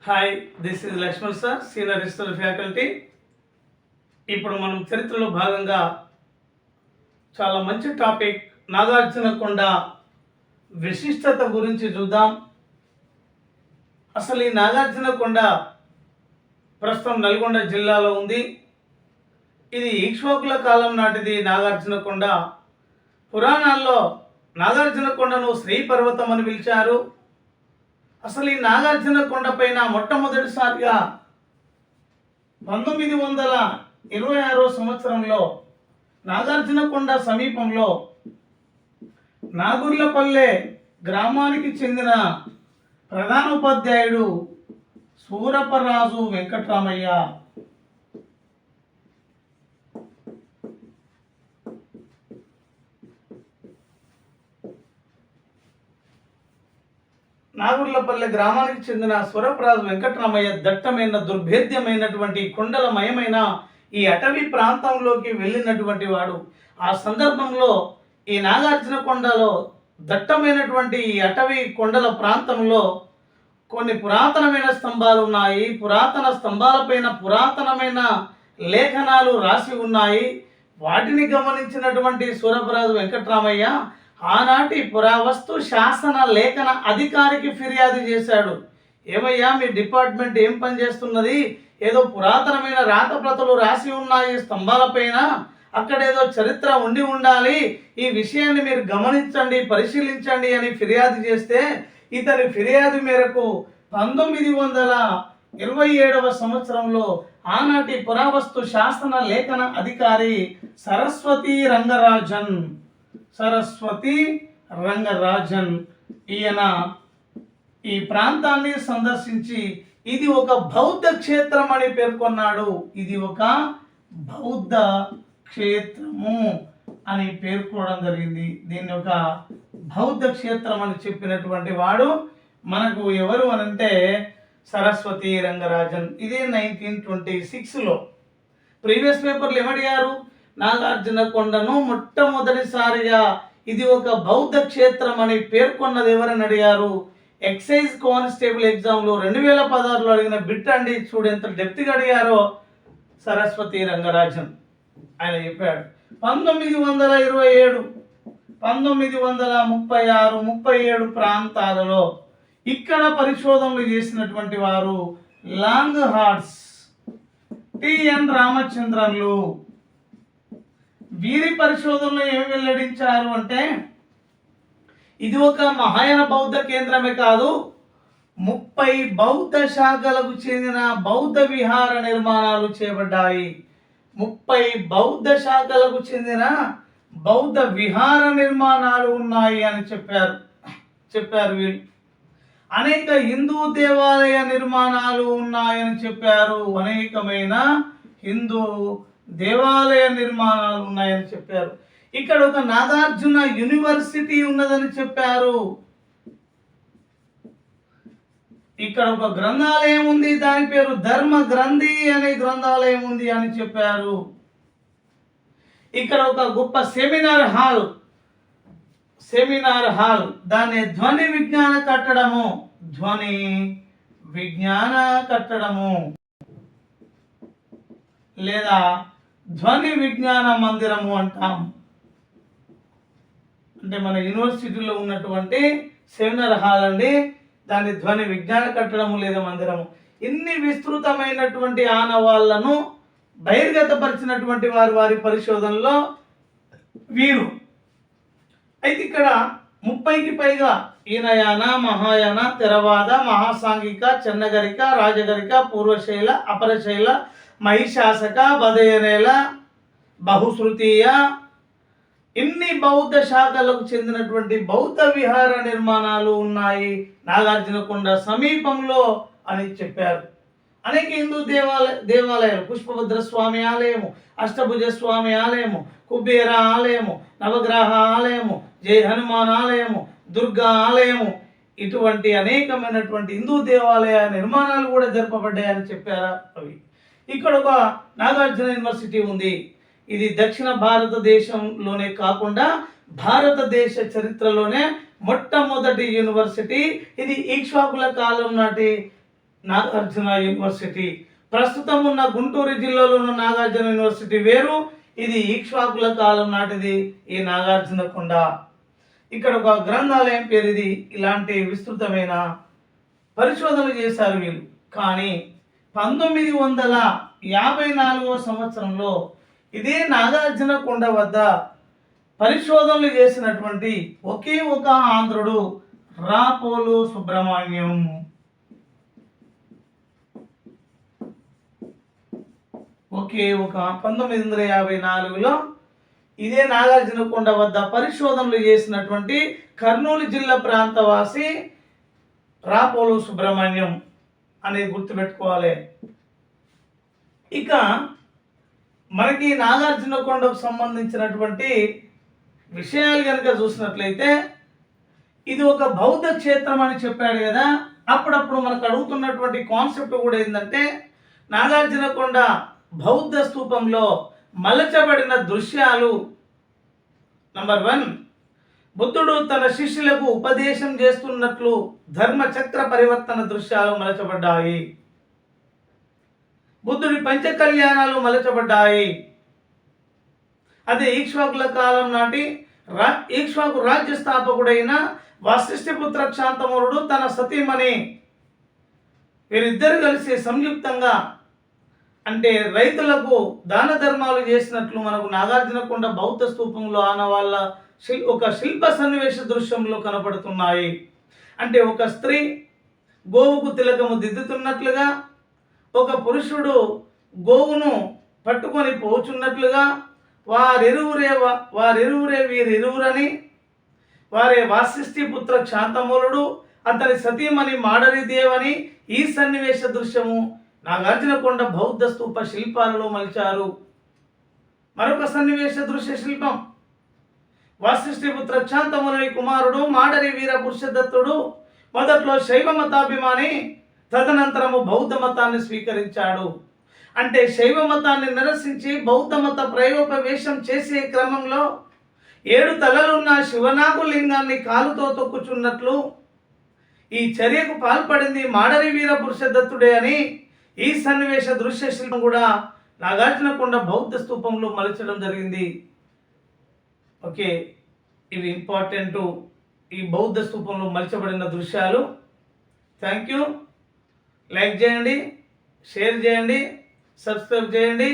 Hi, this is Lakshman sir, senior history faculty. ఇప్పుడు మనం చరిత్రలో భాగంగా చాలా మంచి టాపిక్ నాగార్జునకొండ విశిష్టత గురించి చూద్దాం. అసలు ఈ నాగార్జునకొండ ప్రస్తుతం నల్గొండ జిల్లాలో ఉంది. ఇది ఇక్ష్వాకుల కాలం నాటిది. నాగార్జునకొండ పురాణాల్లో నాగార్జునకొండను శ్రీ పర్వతం అని పిలిచారు. అసలు ఈ నాగార్జునకొండ పైన మొట్టమొదటిసారిగా 1926 సంవత్సరంలో నాగార్జునకొండ సమీపంలో నాగుర్లపల్లె గ్రామానికి చెందిన ప్రధాన ఉపాధ్యాయుడు సూరపరాజు వెంకట్రామయ్య నాగుర్లపల్లె గ్రామానికి చెందిన సూరపరాజు వెంకట్రామయ్య దట్టమైన దుర్భేద్యమైనటువంటి కొండలమయమైన ఈ అటవీ ప్రాంతంలోకి వెళ్ళినటువంటి వాడు. ఆ సందర్భంలో ఈ నాగార్జునకొండలో దట్టమైనటువంటి ఈ అటవీ కొండల ప్రాంతంలో కొన్ని పురాతనమైన స్తంభాలు ఉన్నాయి. పురాతన స్తంభాలపైన పురాతనమైన లేఖనాలు రాసి ఉన్నాయి. వాటిని గమనించినటువంటి సూరపరాజు వెంకట్రామయ్య ఆనాటి పురావస్తు శాసన లేఖన అధికారికి ఫిర్యాదు చేశాడు. ఏమయ్యా, మీ డిపార్ట్మెంట్ ఏం పని చేస్తున్నది? ఏదో పురాతనమైన రాతప్రతులు రాసి ఉన్నాయి స్తంభాలపైన, అక్కడేదో చరిత్ర ఉండి ఉండాలి, ఈ విషయాన్ని మీరు గమనించండి, పరిశీలించండి అని ఫిర్యాదు చేస్తే ఇతని ఫిర్యాదు మేరకు 1927 సంవత్సరంలో ఆనాటి పురావస్తు శాసన లేఖన అధికారి సరస్వతి రంగరాజన్ ఈయన ఈ ప్రాంతాన్ని సందర్శించి ఇది ఒక బౌద్ధ క్షేత్రం అని పేర్కొన్నాడు. ఇది ఒక బౌద్ధ క్షేత్రము అని పేర్కోవడం జరిగింది. దీన్ని ఒక బౌద్ధ క్షేత్రం అని చెప్పినటువంటి వాడు మనకు ఎవరు అనంటే సరస్వతి రంగరాజన్. ఇదే 1926లో ప్రీవియస్ పేపర్లు ఏమడిగారు? నాగార్జునకొండను మొట్టమొదటిసారిగా ఇది ఒక బౌద్ధ క్షేత్రం అని పేర్కొన్నది ఎవరని అడిగారు? ఎక్సైజ్ కానిస్టేబుల్ ఎగ్జామ్లో 2016లో అడిగిన బిట్ అండి. చూడు ఎంత డెప్త్గా అడిగారో. సరస్వతి రంగరాజన్ ఆయన చెప్పాడు 1927, 1936, 37 ప్రాంతాలలో ఇక్కడ పరిశోధనలు చేసినటువంటి వారు లాంగ్ హార్ట్స్, టిఎన్ రామచంద్రన్లు. వీరి పరిశోధనలు ఏమి వెల్లడించారు అంటే ఇది ఒక మహాయాన బౌద్ధ కేంద్రమే కాదు, 30 బౌద్ధ శాఖలకు చెందిన బౌద్ధ విహార నిర్మాణాలు చేపట్టాయి. 30 బౌద్ధ శాఖలకు చెందిన బౌద్ధ విహార నిర్మాణాలు ఉన్నాయి అని చెప్పారు వీళ్ళు. అనేక హిందూ దేవాలయ నిర్మాణాలు ఉన్నాయని చెప్పారు. అనేకమైన హిందూ దేవాలయ నిర్మాణాలు ఉన్నాయని చెప్పారు. ఇక్కడ ఒక నాగార్జున యూనివర్సిటీ ఉన్నదని చెప్పారు. ఇక్కడ ఒక గ్రంథాలయం ఉంది, దాని పేరు ధర్మ గ్రంథి అనే గ్రంథాలయం ఉంది అని చెప్పారు. ఇక్కడ ఒక గొప్ప సెమినార్ హాల్, దాన్ని ధ్వని విజ్ఞాన కట్టడము లేదా ధ్వని విజ్ఞాన మందిరము అంటాం. అంటే మన యూనివర్సిటీలో ఉన్నటువంటి సెమినార్ హాల్ అండి, దాని ధ్వని విజ్ఞాన కట్టడము లేదా మందిరము. ఇన్ని విస్తృతమైనటువంటి ఆనవాళ్లను బహిర్గతపరిచినటువంటి వారి పరిశోధనలో వీరు. అయితే ఇక్కడ 30కి పైగా ఈనయాన, మహాయాన, తెరవాద, మహాసాంఘిక, చెన్నగరిక, రాజగరిక, పూర్వశైల, అపరశైల, మహిషాసక, బదయనేల, బహుశ్రుతీయ, ఇన్ని బౌద్ధ శాఖలకు చెందినటువంటి బౌద్ధ విహార నిర్మాణాలు ఉన్నాయి నాగార్జునకొండ సమీపంలో అని చెప్పారు. అనేక హిందూ దేవాలయాలు, పుష్పభద్ర స్వామి ఆలయము, అష్టభుజ స్వామి ఆలయము, కుబేర ఆలయము, నవగ్రహ ఆలయము, జై హనుమాన్ ఆలయము, దుర్గా ఆలయము, ఇటువంటి అనేకమైనటువంటి హిందూ దేవాలయ నిర్మాణాలు కూడా జరపబడ్డాయని చెప్పారా అవి. ఇక్కడ ఒక నాగార్జున యూనివర్సిటీ ఉంది. ఇది దక్షిణ భారతదేశంలోనే కాకుండా భారతదేశ చరిత్రలోనే మొట్టమొదటి యూనివర్సిటీ. ఇది ఇక్ష్వాకుల కాలం నాటి నాగార్జున యూనివర్సిటీ. ప్రస్తుతం ఉన్న గుంటూరు జిల్లాలో ఉన్న నాగార్జున యూనివర్సిటీ వేరు, ఇది ఈక్ష్వాకుల కాలం నాటిది ఈ నాగార్జున కొండ. ఇక్కడ ఒక గ్రంథాలయం పేరు ఇది. ఇలాంటి విస్తృతమైన పరిశోధనలు చేశారు వీళ్ళు. కానీ 1954 సంవత్సరంలో ఇదే నాగార్జున కొండ వద్ద పరిశోధనలు చేసినటువంటి ఒకే ఒక ఆంధ్రుడు రాపోలు సుబ్రహ్మణ్యం. ఒకే ఒక 1954లో ఇదే నాగార్జున కొండ వద్ద పరిశోధనలు చేసినటువంటి కర్నూలు జిల్లా ప్రాంతవాసి రాపోలు సుబ్రహ్మణ్యం అనేది గుర్తుపెట్టుకోవాలి. ఇక మనకి నాగార్జున కొండకు సంబంధించినటువంటి విషయాలు కనుక చూసినట్లయితే ఇది ఒక బౌద్ధ క్షేత్రం అని చెప్పాడు కదా. అప్పుడప్పుడు మనకు అడుగుతున్నటువంటి కాన్సెప్ట్ కూడా ఏంటంటే నాగార్జున కొండ బౌద్ధ స్తూపంలో మలచబడిన దృశ్యాలు. నంబర్ 1, బుద్ధుడు తన శిష్యులకు ఉపదేశం చేస్తున్నట్లు ధర్మచక్ర పరివర్తన దృశ్యాలు మలచబడ్డాయి. బుద్ధుడి పంచకళ్యాణాలు మలచబడ్డాయి. అదే ఈక్ష్వాకుల కాలం నాటి ఈక్ష్వాకు రాజ్య స్థాపకుడైన వశిష్ఠపుత్ర శాంతమూరుడు తన సతీమణి వీరిద్దరు కలిసి సంయుక్తంగా అంటే రైతులకు దాన ధర్మాలు చేసినట్లు మనకు నాగార్జున కొండ బౌద్ధ స్తూపంలో ఆనవాళ్ళ ఒక శిల్ప సన్నివేశ దృశ్యంలో కనపడుతున్నాయి. అంటే ఒక స్త్రీ గోవుకు తిలకము దిద్దుతున్నట్లుగా, ఒక పురుషుడు గోవును పట్టుకొని పోచున్నట్లుగా, వారిరువురే వీరిరువురని, వారే వాసిష్ఠిపుత్ర శాంతమూలుడు అతని సతీమణి మాడరీదేవని ఈ సన్నివేశ దృశ్యము నాగార్జున కొండ బౌద్ధ స్తూప శిల్పాలలో మలిచారు. మరొక సన్నివేశ దృశ్య శిల్పం వాసిష్ఠిపుత్ర శాంతమూలుని కుమారుడు మాడరి వీర పురుషదత్తుడు మొదట్లో శైవ మతాభిమాని, తదనంతరము బౌద్ధ మతాన్ని స్వీకరించాడు. అంటే శైవ మతాన్ని నిరసించి బౌద్ధ మత ప్రయోపవేశం చేసే క్రమంలో 7 తలలున్న శివనాగు లింగాన్ని కాలుతో తొక్కుచున్నట్లు ఈ చర్యకు పాల్పడింది మాడరి వీర పురుషదత్తుడే అని ఈ సన్నివేశ దృశ్య శిల్పం కూడా నాగార్జున కొండ బౌద్ధ స్తూపంలో మలచడం జరిగింది. ఓకే, ఇవి ఇంపార్టెంట్ ఈ బౌద్ధ స్తూపంలో మలచబడిన దృశ్యాలు. Thank you. లైక్ చేయండి, షేర్ చేయండి, సబ్స్క్రైబ్ చేయండి.